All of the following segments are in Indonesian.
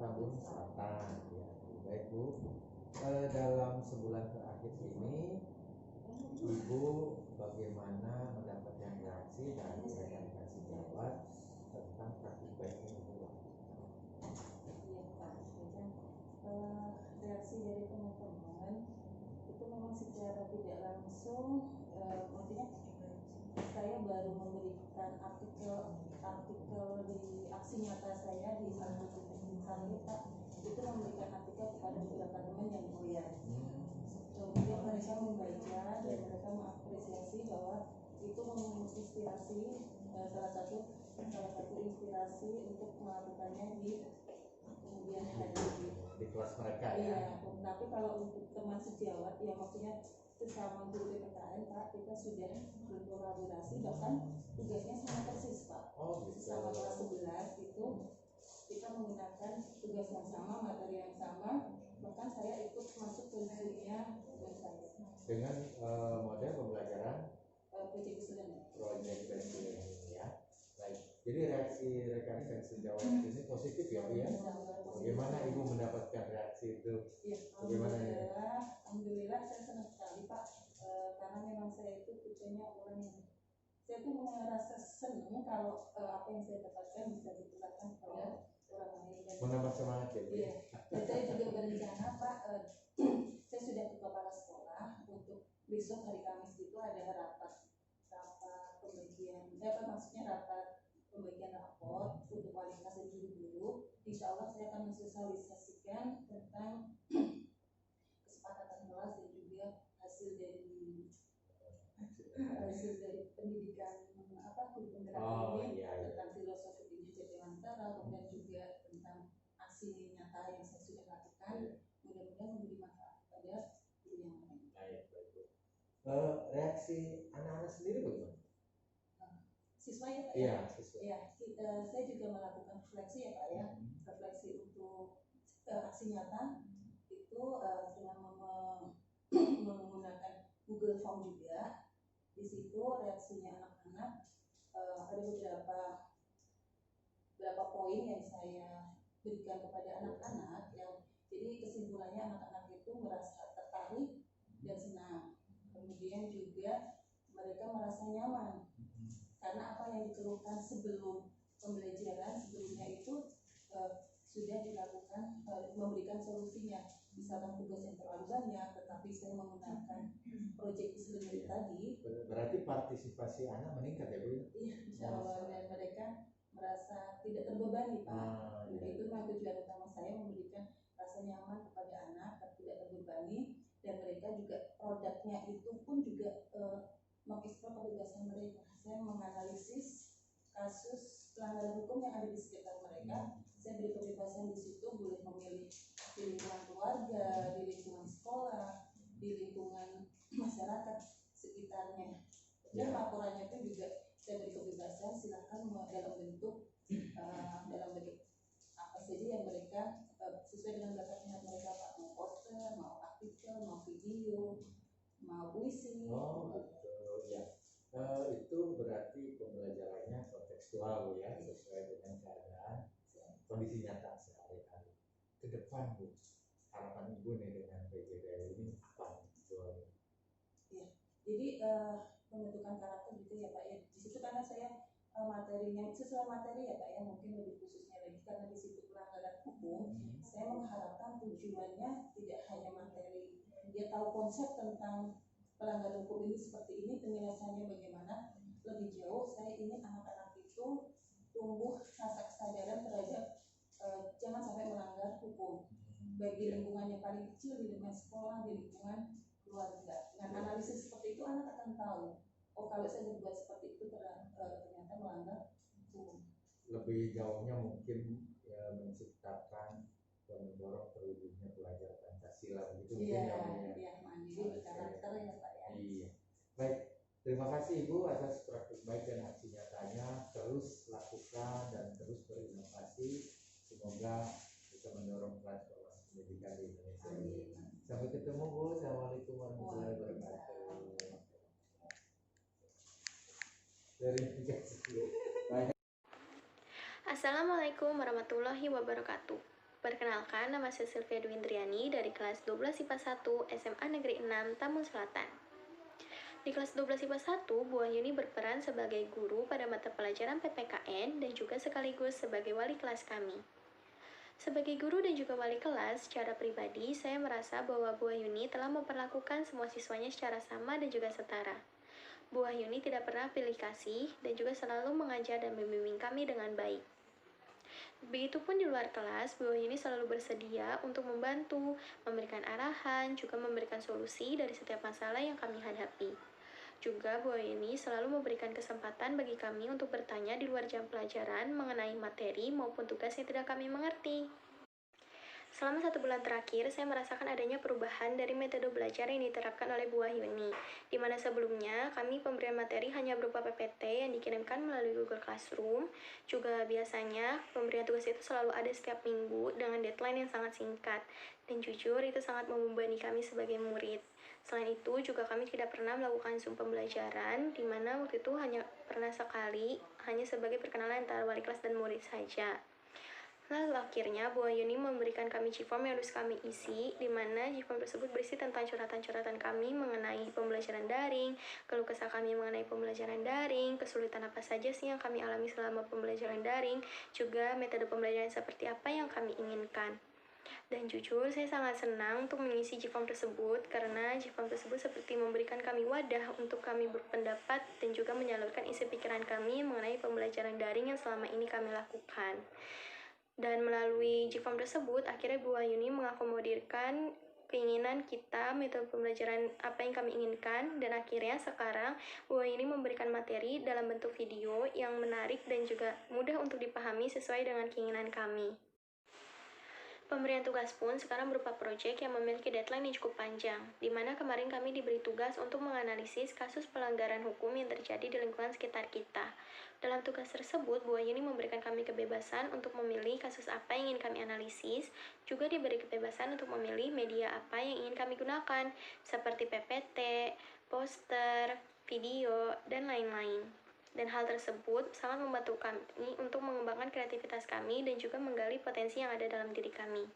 Tambun Selatan. Ya, baik Bu. Dalam sebulan terakhir ini, Ibu bagaimana mendapatkan reaksi dari rekan-rekan sejawat tentang praktik baik yang Ibu lakukan? Iya Pak, reaksi dari teman-teman itu memang secara tidak langsung, maksudnya saya baru memberikan artikel di aksi nyata saya di salah satu Facebook saya Pak, itu memberikan artikel kepada beberapa teman yang goyah. Kemudian mereka membaca dan mereka mengapresiasi bahwa itu menginspirasi, salah satu inspirasi untuk melakukannya di kemudian hari Di kelas mereka ya. Iya, tapi kalau untuk teman sejawat ya maksudnya sesama guru PPKN Pak, kita sudah berkolaborasi, bahkan tugasnya sama persis Pak. Oh gitu. Sesama kelas 11 itu kita menggunakan tugas yang sama, materi yang sama, bahkan saya ikut masuk ke Zoom-nya saya. Dengan model pembelajaran Project Student. Ya. Baik. Jadi reaksi rekan-rekan sejawat ini positif ya Bu ya. Bagaimana Ibu mendapatkan reaksi itu? Ya, alhamdulillah saya senang sekali Pak, karena memang saya itu tipenya orang yang saya tuh merasa senang kalau apa yang saya dapatkan bisa ditularkan kepada orang lain. Menambah semangat ya Bu. Iya. Dan saya juga berencana Pak, saya sudah ke kepala sekolah untuk besok hari Kamis itu ada rapat pembagian, maksudnya rapat pembagian raport untuk wali kelas dan guru-guru. Insya Allah saya akan mensosialisasikan tentang kesepakatan kelas dan juga hasil dari pendidikan kurikulum ini, tentang filosofi pendidikan dewasa, kemudian juga tentang aksi nyata yang saya sudah lakukan. Mudah-mudahan memberi manfaat pada guru yang lain. Baik. Reaksi anak-anak sendiri bagaimana? Siswa ya Pak? Iya, siswa. Ya, saya juga melakukan refleksi ya Pak ya, refleksi untuk aksi nyata itu dengan menggunakan Google Form juga. Di situ reaksinya anak-anak ada beberapa poin yang saya berikan kepada anak-anak, yang jadi kesimpulannya anak-anak itu merasa tertarik dan senang. Kemudian juga mereka merasa nyaman karena apa yang dikeluhkan sebelum pembelajaran sebelumnya itu sudah dilakukan, memberikan solusinya. Misalkan tugas yang terlalu banyak, tetapi saya menggunakan project disciplinary tadi. Berarti partisipasi anak meningkat ya Bu? Iya, insya Allah, dan mereka merasa tidak terbebani Pak. Itu memang tujuan utama saya, memberikan rasa nyaman kepada anak dan tidak terbebani, dan mereka juga produknya itu pun juga mengeksplor kebebasan mereka. Saya menganalisis kasus pelanggaran hukum yang ada di sekitar mereka. Saya beri kebebasan di situ, boleh memilih di lingkungan keluarga, di lingkungan sekolah, di lingkungan masyarakat sekitarnya. Dan laporannya itu juga saya beri kebebasan, silakan dalam bentuk apa saja yang mereka sesuai dengan bakat minat mereka Pak, mau poster, mau artikel, mau video, mau puisi. Oh betul ya. Itu berarti pembelajarannya kontekstual Bu ya, sesuai dengan keadaan kondisi nyata sehari-hari. Ke depan Bu, harapan Ibu nih dengan PJBL ini apa tujuannya? Ya, jadi pembentukan karakter gitu ya Pak ya. Di situ karena saya materinya sesuai materi ya Pak ya, mungkin lebih khususnya lagi karena di situ pelanggaran hukum. Saya mengharapkan tujuannya tidak hanya materi, dia tahu konsep tentang pelanggaran hukum ini seperti ini, penyelesaiannya bagaimana. Lebih jauh saya ingin anak-anak itu tumbuh rasa kesadaran terhadap jangan sampai melanggar hukum, baik di lingkungan yang paling kecil, di lingkungan sekolah, di lingkungan keluarga. Dengan analisis seperti itu anak akan tahu, oh kalau saya berbuat seperti itu ternyata melanggar hukum. Lebih jauhnya mungkin ya, menciptakan dan mendorong terwujudnya pelajar Pancasila begitu. Iya, mandiri berkarakter ya Pak ya. Iya. Baik, terima kasih Ibu atas praktik baik dan aksi nyatanya. Terus lakukan dan terus berinovasi. Semoga bisa mendorong transformasi pendidikan di Indonesia. Amin. Sampai ketemu Bu. Assalamualaikum warahmatullahi wabarakatuh. Assalamualaikum warahmatullahi wabarakatuh. Perkenalkan, nama saya Sylvia Dwindriani dari kelas 12 IPA 1 SMA Negeri 6 Tambun Selatan. Di kelas 12 IPA 1, Bu Wahyuni berperan sebagai guru pada mata pelajaran PPKN dan juga sekaligus sebagai wali kelas kami. Sebagai guru dan juga wali kelas, secara pribadi saya merasa bahwa Bu Wahyuni telah memperlakukan semua siswanya secara sama dan juga setara. Bu Wahyuni tidak pernah pilih kasih dan juga selalu mengajar dan membimbing kami dengan baik. Begitupun di luar kelas, Bu Wahyuni selalu bersedia untuk membantu, memberikan arahan, juga memberikan solusi dari setiap masalah yang kami hadapi. Juga Bu Wahyuni selalu memberikan kesempatan bagi kami untuk bertanya di luar jam pelajaran mengenai materi maupun tugas yang tidak kami mengerti. Selama 1 bulan terakhir, saya merasakan adanya perubahan dari metode belajar yang diterapkan oleh Bu Wahyuni, di mana sebelumnya kami pemberian materi hanya berupa PPT yang dikirimkan melalui Google Classroom. Juga biasanya pemberian tugas itu selalu ada setiap minggu dengan deadline yang sangat singkat, dan jujur itu sangat membebani kami sebagai murid. Selain itu, juga kami tidak pernah melakukan Zoom pembelajaran, di mana waktu itu hanya pernah sekali, hanya sebagai perkenalan antara wali kelas dan murid saja. Lalu akhirnya Bu Wahyuni memberikan kami Gform yang harus kami isi, di mana Gform tersebut berisi tentang curhatan-curhatan kami mengenai pembelajaran daring, keluh kesah kami mengenai pembelajaran daring, kesulitan apa saja sih yang kami alami selama pembelajaran daring, juga metode pembelajaran seperti apa yang kami inginkan. Dan jujur, saya sangat senang untuk mengisi Gform tersebut, karena Gform tersebut seperti memberikan kami wadah untuk kami berpendapat dan juga menyalurkan isi pikiran kami mengenai pembelajaran daring yang selama ini kami lakukan. Dan melalui Gform tersebut, akhirnya Bu Wahyuni mengakomodirkan keinginan kita, metode pembelajaran apa yang kami inginkan, dan akhirnya sekarang Bu Wahyuni memberikan materi dalam bentuk video yang menarik dan juga mudah untuk dipahami sesuai dengan keinginan kami. Pemberian tugas pun sekarang berupa proyek yang memiliki deadline yang cukup panjang, di mana kemarin kami diberi tugas untuk menganalisis kasus pelanggaran hukum yang terjadi di lingkungan sekitar kita. Dalam tugas tersebut, Bu Wahyuni memberikan kami kebebasan untuk memilih kasus apa yang ingin kami analisis, juga diberi kebebasan untuk memilih media apa yang ingin kami gunakan, seperti PPT, poster, video, dan lain-lain. Dan hal tersebut sangat membantu kami untuk mengembangkan kreativitas kami dan juga menggali potensi yang ada dalam diri kami.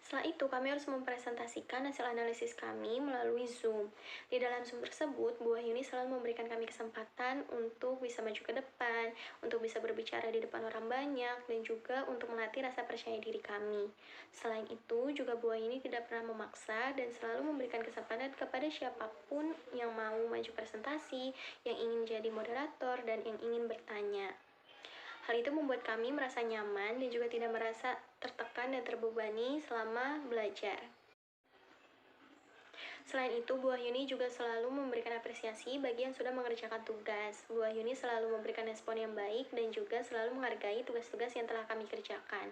Setelah itu, kami harus mempresentasikan hasil analisis kami melalui Zoom. Di dalam Zoom tersebut, Bu Wahyuni selalu memberikan kami kesempatan untuk bisa maju ke depan, untuk bisa berbicara di depan orang banyak, dan juga untuk melatih rasa percaya diri kami. Selain itu, juga Bu Wahyuni tidak pernah memaksa dan selalu memberikan kesempatan kepada siapapun yang mau maju presentasi, yang ingin jadi moderator, dan yang ingin bertanya. Hal itu membuat kami merasa nyaman dan juga tidak merasa tertekan dan terbebani selama belajar. Selain itu, Bu Wahyuni juga selalu memberikan apresiasi bagi yang sudah mengerjakan tugas. Bu Wahyuni selalu memberikan respon yang baik dan juga selalu menghargai tugas-tugas yang telah kami kerjakan.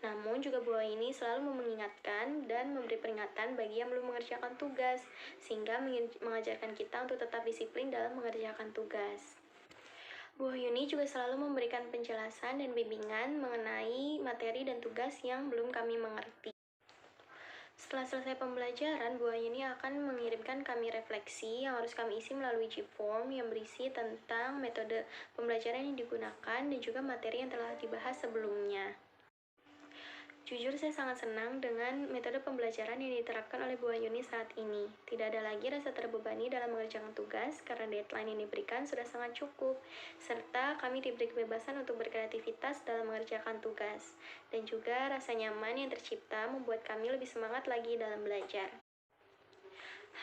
Namun juga Bu Wahyuni selalu mengingatkan dan memberi peringatan bagi yang belum mengerjakan tugas, sehingga mengajarkan kita untuk tetap disiplin dalam mengerjakan tugas. Bu Wahyuni juga selalu memberikan penjelasan dan bimbingan mengenai materi dan tugas yang belum kami mengerti. Setelah selesai pembelajaran, Bu Wahyuni akan mengirimkan kami refleksi yang harus kami isi melalui Gform yang berisi tentang metode pembelajaran yang digunakan dan juga materi yang telah dibahas sebelumnya. Jujur, saya sangat senang dengan metode pembelajaran yang diterapkan oleh Bu Wahyuni saat ini. Tidak ada lagi rasa terbebani dalam mengerjakan tugas karena deadline yang diberikan sudah sangat cukup, serta kami diberi kebebasan untuk berkreativitas dalam mengerjakan tugas. Dan juga rasa nyaman yang tercipta membuat kami lebih semangat lagi dalam belajar.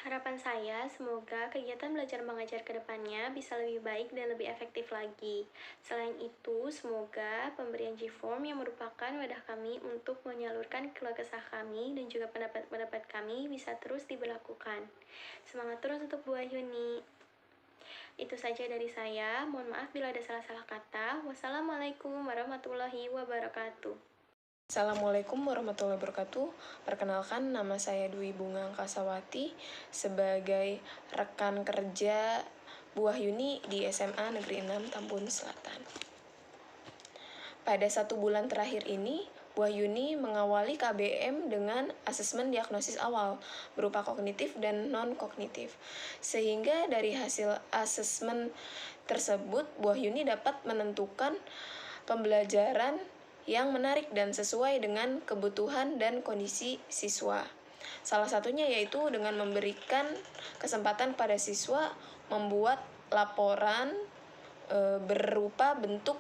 Harapan saya, semoga kegiatan belajar mengajar ke depannya bisa lebih baik dan lebih efektif lagi. Selain itu, semoga pemberian Gform yang merupakan wadah kami untuk menyalurkan keluh kesah kami dan juga pendapat-pendapat kami bisa terus diberlakukan. Semangat terus untuk Bu Wahyuni. Itu saja dari saya. Mohon maaf bila ada salah-salah kata. Wassalamualaikum warahmatullahi wabarakatuh. Assalamualaikum warahmatullahi wabarakatuh. Perkenalkan, nama saya Dwi Bunga Kasawati sebagai rekan kerja Bu Wahyuni di SMA Negeri 6 Tambun Selatan. Pada 1 bulan terakhir ini, Bu Wahyuni mengawali KBM dengan asesmen diagnosis awal berupa kognitif dan non-kognitif. Sehingga dari hasil asesmen tersebut, Bu Wahyuni dapat menentukan pembelajaran yang menarik dan sesuai dengan kebutuhan dan kondisi siswa. Salah satunya yaitu dengan memberikan kesempatan pada siswa membuat laporan berupa bentuk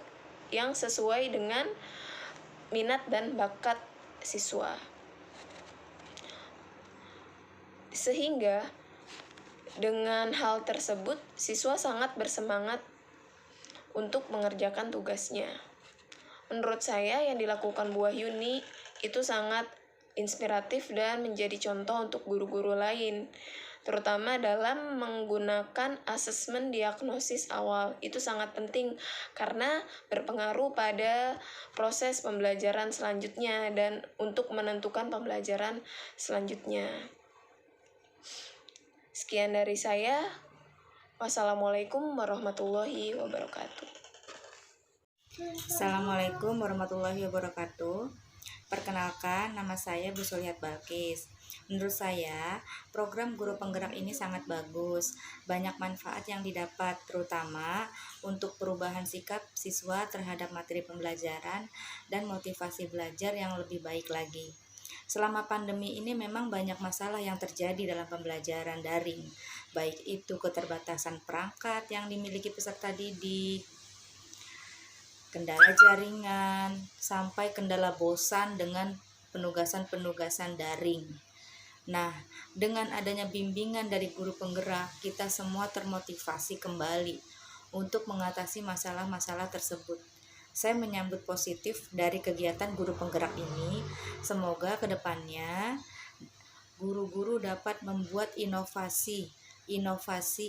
yang sesuai dengan minat dan bakat siswa. Sehingga dengan hal tersebut siswa sangat bersemangat untuk mengerjakan tugasnya. Menurut saya yang dilakukan Bu Wahyuni itu sangat inspiratif dan menjadi contoh untuk guru-guru lain, terutama dalam menggunakan asesmen diagnosis awal. Itu sangat penting karena berpengaruh pada proses pembelajaran selanjutnya dan untuk menentukan pembelajaran selanjutnya. Sekian dari saya. Wassalamualaikum warahmatullahi wabarakatuh. Assalamualaikum warahmatullahi wabarakatuh. Perkenalkan, nama saya Bu Sulihat Balkis. Menurut saya, program Guru Penggerak ini sangat bagus. Banyak manfaat yang didapat, terutama untuk perubahan sikap siswa terhadap materi pembelajaran dan motivasi belajar yang lebih baik lagi. Selama pandemi ini memang banyak masalah yang terjadi dalam pembelajaran daring, baik itu keterbatasan perangkat yang dimiliki peserta didik, kendala jaringan, sampai kendala bosan dengan penugasan-penugasan daring. Nah, dengan adanya bimbingan dari guru penggerak, kita semua termotivasi kembali untuk mengatasi masalah-masalah tersebut. Saya menyambut positif dari kegiatan guru penggerak ini. Semoga kedepannya guru-guru dapat membuat inovasi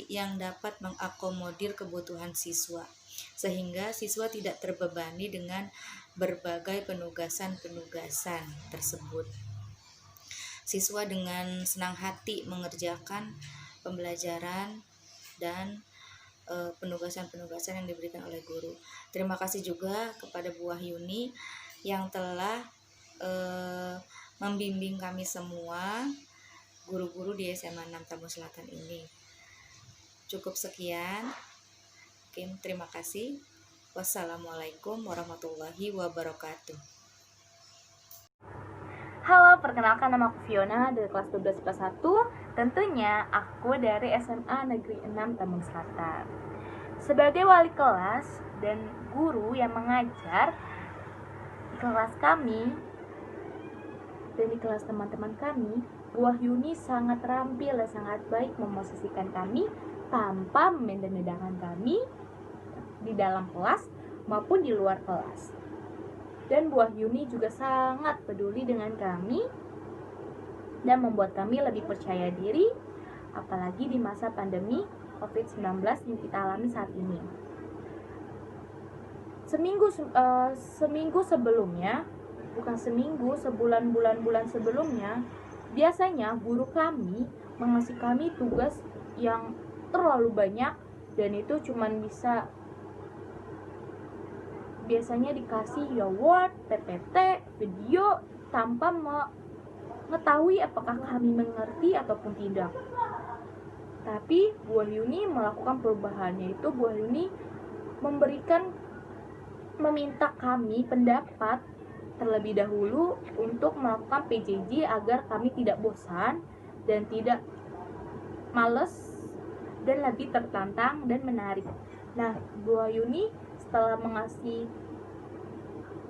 yang dapat mengakomodir kebutuhan siswa, sehingga siswa tidak terbebani dengan berbagai penugasan-penugasan tersebut. Siswa dengan senang hati mengerjakan pembelajaran dan penugasan-penugasan yang diberikan oleh guru. Terima kasih juga kepada Bu Wahyuni yang telah membimbing kami semua guru-guru di SMA 6 Tambun Selatan ini. Cukup sekian. Terima kasih. Wassalamualaikum warahmatullahi wabarakatuh. Halo, perkenalkan nama aku Fiona dari kelas 12 IPA 1. Tentunya aku dari SMA Negeri 6 Tambun Selatan. Sebagai wali kelas dan guru yang mengajar di kelas kami dan di kelas teman-teman kami, Bu Wahyuni sangat terampil dan sangat baik memosisikan kami tanpa membedakan kami di dalam kelas maupun di luar kelas. Dan Bu Wahyuni juga sangat peduli dengan kami dan membuat kami lebih percaya diri, apalagi di masa pandemi COVID-19 yang kita alami saat ini. Seminggu sebelumnya, bukan seminggu, sebulan sebelumnya, biasanya guru kami mengasih kami tugas yang terlalu banyak, dan itu cuman bisa biasanya dikasih ya Word, PPT, video tanpa mengetahui apakah kami mengerti ataupun tidak. Tapi Bu Wahyuni melakukan perubahan, yaitu Bu Wahyuni meminta kami pendapat terlebih dahulu untuk melakukan PJJ agar kami tidak bosan dan tidak males dan lebih tertantang dan menarik. Nah, Bu Wahyuni setelah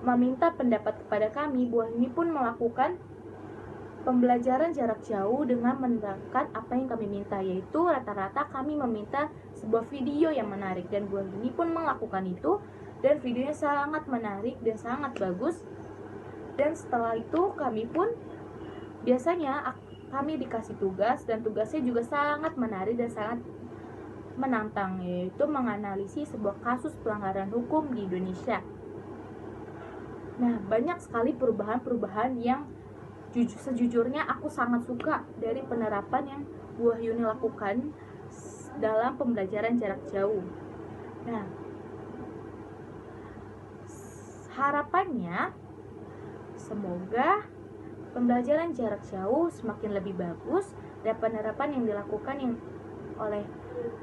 meminta pendapat kepada kami, Bu Wahyuni pun melakukan pembelajaran jarak jauh dengan menerapkan apa yang kami minta, yaitu rata-rata kami meminta sebuah video yang menarik, dan Bu Wahyuni pun melakukan itu, dan videonya sangat menarik dan sangat bagus. Dan setelah itu kami pun biasanya kami dikasih tugas, dan tugasnya juga sangat menarik dan sangat menantang, yaitu menganalisis sebuah kasus pelanggaran hukum di Indonesia. Nah, banyak sekali perubahan-perubahan yang sejujurnya aku sangat suka dari penerapan yang Bu Wahyuni lakukan dalam pembelajaran jarak jauh. Nah, harapannya semoga pembelajaran jarak jauh semakin lebih bagus dan penerapan yang dilakukan oleh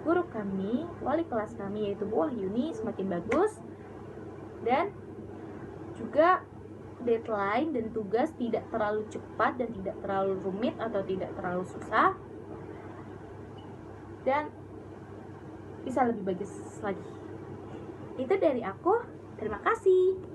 guru kami, wali kelas kami yaitu Bu Wahyuni semakin bagus, dan juga deadline dan tugas tidak terlalu cepat dan tidak terlalu rumit atau tidak terlalu susah, dan bisa lebih bagus lagi. Itu dari aku. Terima kasih.